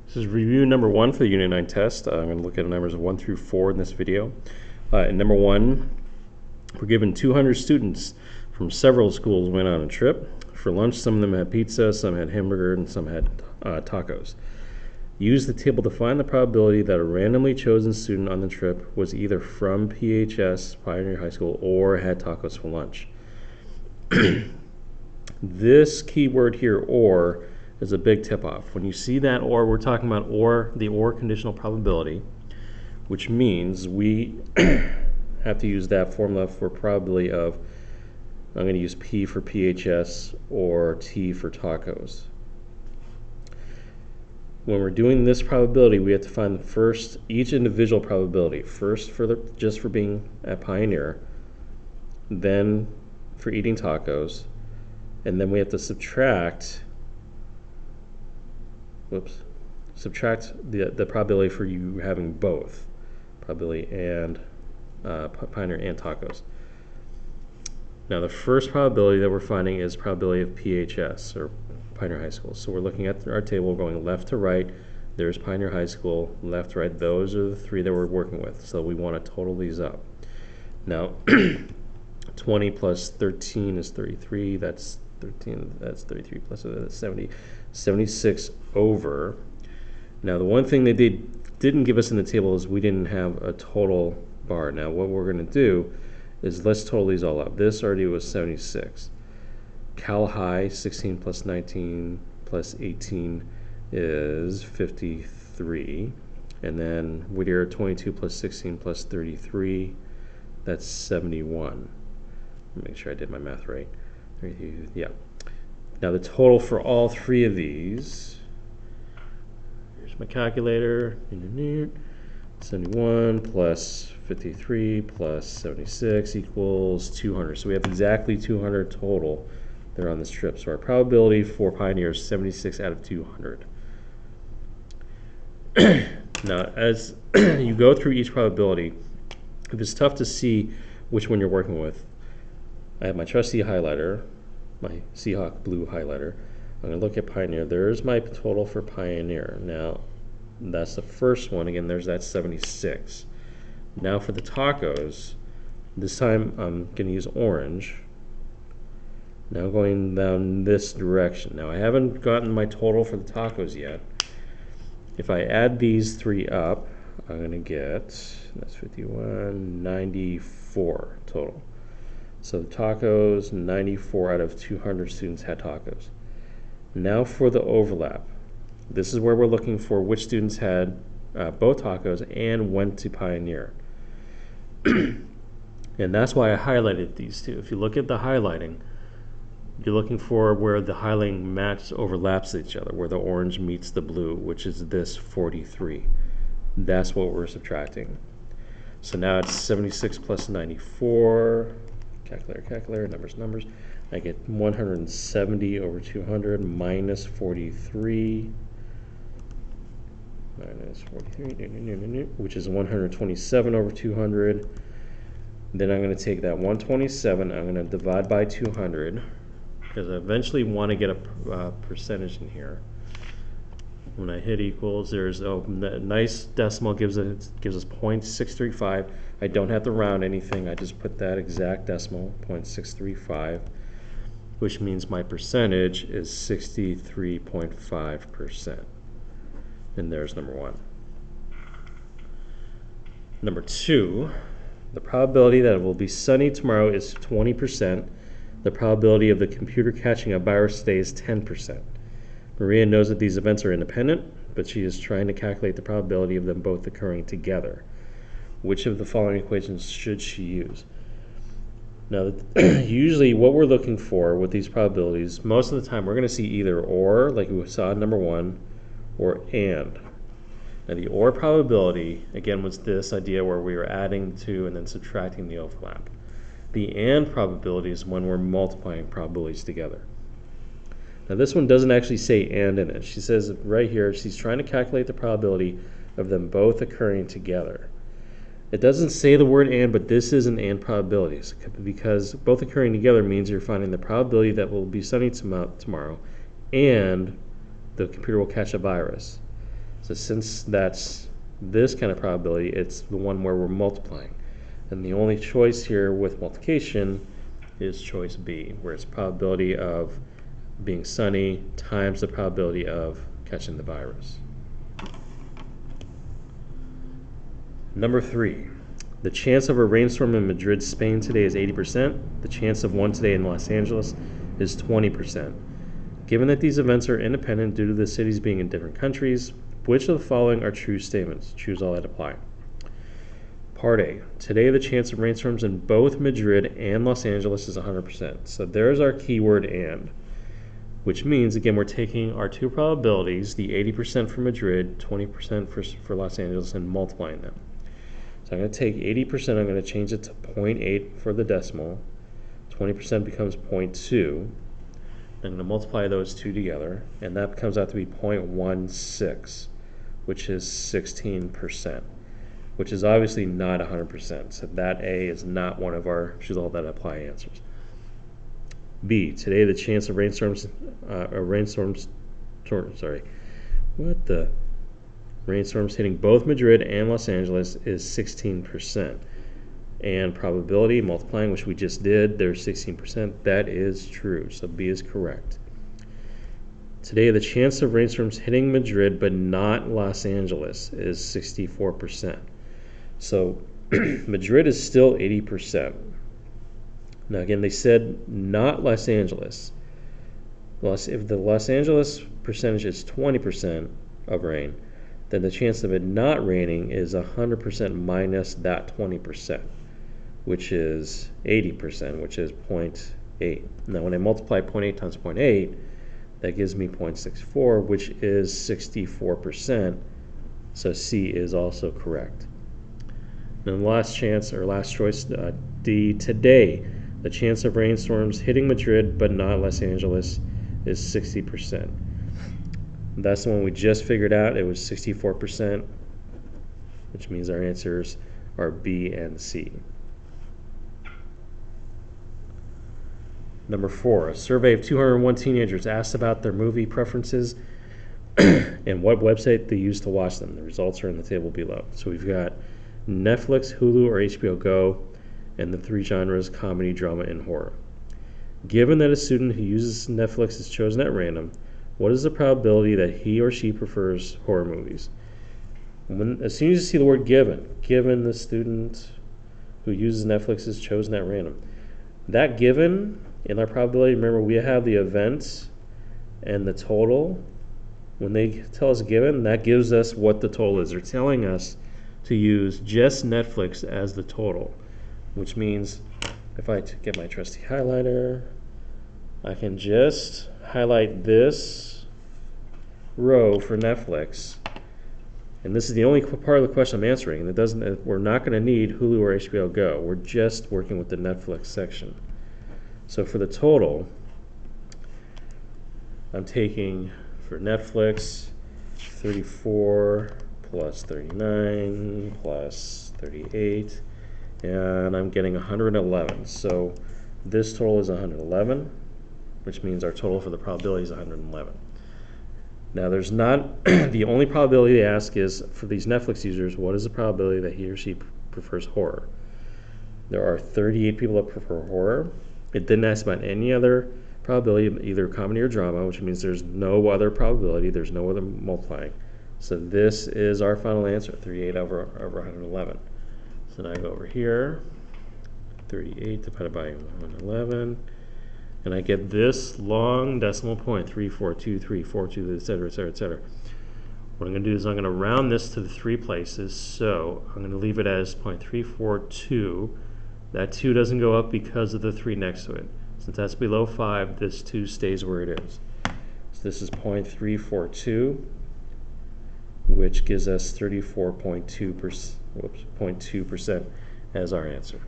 This is review number 1 for the Unit 9 test. I'm going to look at numbers 1 through 4 in this video. In number 1, we're given 200 students from several schools went on a trip. For lunch, some of them had pizza, some had hamburger, and some had tacos. Use the table to find the probability that a randomly chosen student on the trip was either from PHS, Pioneer High School, or had tacos for lunch. This keyword here, or, is a big tip-off. When you see that or, we're talking about or, the or conditional probability, which means we have to use that formula for probability of, I'm going to use P for PHS or T for tacos. When we're doing this probability, we have to find each individual probability. First just for being at Pioneer, then for eating tacos, and then we have to subtract the probability for you having both probability and Pioneer and tacos. Now the first probability that we're finding is probability of PHS, or Pioneer High School. So we're looking at our table going left to right. There's Pioneer High School, left to right. Those are the three that we're working with. So we want to total these up. Now 20 plus 13 is 33. That's 13. That's 33 plus that's 70. 76 over. Now the one thing they didn't give us in the table is we didn't have a total bar. Now what we're going to do is let's total these all up. This already was 76. Cal High, 16 plus 19 plus 18 is 53. And then Whittier, 22 plus 16 plus 33, that's 71. Make sure I did my math right. Yeah. Now the total for all three of these, here's my calculator, 71 plus 53 plus 76 equals 200. So we have exactly 200 total there on this trip. So our probability for Pioneer is 76 out of 200. Now as you go through each probability, if it's tough to see which one you're working with, I have my trusty highlighter, my Seahawk blue highlighter. I'm going to look at Pioneer. There's my total for Pioneer. Now, that's the first one. Again, there's that 76. Now for the tacos, this time I'm going to use orange. Now going down this direction. Now I haven't gotten my total for the tacos yet. If I add these three up, I'm going to get, that's 51, 94 total. So the tacos, 94 out of 200 students had tacos. Now for the overlap. This is where we're looking for which students had both tacos and went to Pioneer. And that's why I highlighted these two. If you look at the highlighting, you're looking for where the highlighting match overlaps each other, where the orange meets the blue, which is this 43. That's what we're subtracting. So now it's 76 plus 94. Calculator, numbers. I get 170 over 200 minus 43, which is 127 over 200. Then I'm going to take that 127, I'm going to divide by 200, because I eventually want to get a percentage in here. When I hit equals, there's a nice decimal, gives us 0.635. I don't have to round anything. I just put that exact decimal, 0.635, which means my percentage is 63.5%. And there's number 1. Number 2, the probability that it will be sunny tomorrow is 20%. The probability of the computer catching a virus today is 10%. Maria knows that these events are independent, but she is trying to calculate the probability of them both occurring together. Which of the following equations should she use? Now, usually what we're looking for with these probabilities, most of the time we're going to see either or, like we saw in number 1, or and. Now the or probability, again, was this idea where we were adding to and then subtracting the overlap. The and probability is when we're multiplying probabilities together. Now this one doesn't actually say and in it. She says right here, she's trying to calculate the probability of them both occurring together. It doesn't say the word and, but this is an and probability, because both occurring together means you're finding the probability that will be sunny tomorrow and the computer will catch a virus. So since that's this kind of probability, it's the one where we're multiplying. And the only choice here with multiplication is choice B, where it's probability of being sunny times the probability of catching the virus. Number 3, the chance of a rainstorm in Madrid, Spain today is 80%. The chance of one today in Los Angeles is 20%. Given that these events are independent due to the cities being in different countries, which of the following are true statements? Choose all that apply. Part A, today the chance of rainstorms in both Madrid and Los Angeles is 100%. So there's our keyword and, which means, again, we're taking our two probabilities, the 80% for Madrid, 20% for Los Angeles, and multiplying them. So I'm going to take 80%, I'm going to change it to 0.8 for the decimal, 20% becomes 0.2, I'm going to multiply those two together, and that comes out to be 0.16, which is 16%, which is obviously not 100%. So that A is not one of our choose all that apply answers. B, today the chance of rainstorms hitting both Madrid and Los Angeles is 16%. And probability, multiplying, which we just did, there's 16%. That is true, so B is correct. Today, the chance of rainstorms hitting Madrid but not Los Angeles is 64%. So Madrid is still 80%. Now again, they said not Los Angeles. If the Los Angeles percentage is 20% of rain, then the chance of it not raining is 100% minus that 20%. Which is 80%, which is 0.8. Now when I multiply 0.8 times 0.8, that gives me 0.64, which is 64%. So C is also correct. Then the last choice, D, today, the chance of rainstorms hitting Madrid but not Los Angeles is 60%. That's the one we just figured out. It was 64%, which means our answers are B and C. Number 4, a survey of 201 teenagers asked about their movie preferences and what website they use to watch them. The results are in the table below. So we've got Netflix, Hulu, or HBO Go, and the 3 genres, comedy, drama, and horror. Given that a student who uses Netflix is chosen at random, what is the probability that he or she prefers horror movies? As soon as you see the word given the student who uses Netflix is chosen at random, that given in our probability, remember we have the events and the total. When they tell us given, that gives us what the total is. They're telling us to use just Netflix as the total, which means if I get my trusty highlighter, I can just highlight this row for Netflix. And this is the only part of the question I'm answering. We're not going to need Hulu or HBO Go. We're just working with the Netflix section. So for the total, I'm taking for Netflix 34 plus 39 plus 38, and I'm getting 111. So this total is 111, which means our total for the probability is 111. Now there's not, the only probability they ask is for these Netflix users, what is the probability that he or she prefers horror? There are 38 people that prefer horror. It didn't ask about any other probability, either comedy or drama, which means there's no other probability, there's no other multiplying. So this is our final answer, 38 over 111. So now I go over here, 38 divided by 111, and I get this long decimal point, 342, etc., etc., etc. What I'm going to do is I'm going to round this to the 3 places, so I'm going to leave it as 0.342. That 2 doesn't go up because of the 3 next to it. Since that's below 5, this 2 stays where it is. So this is 0.342, which gives us 34.2% as our answer.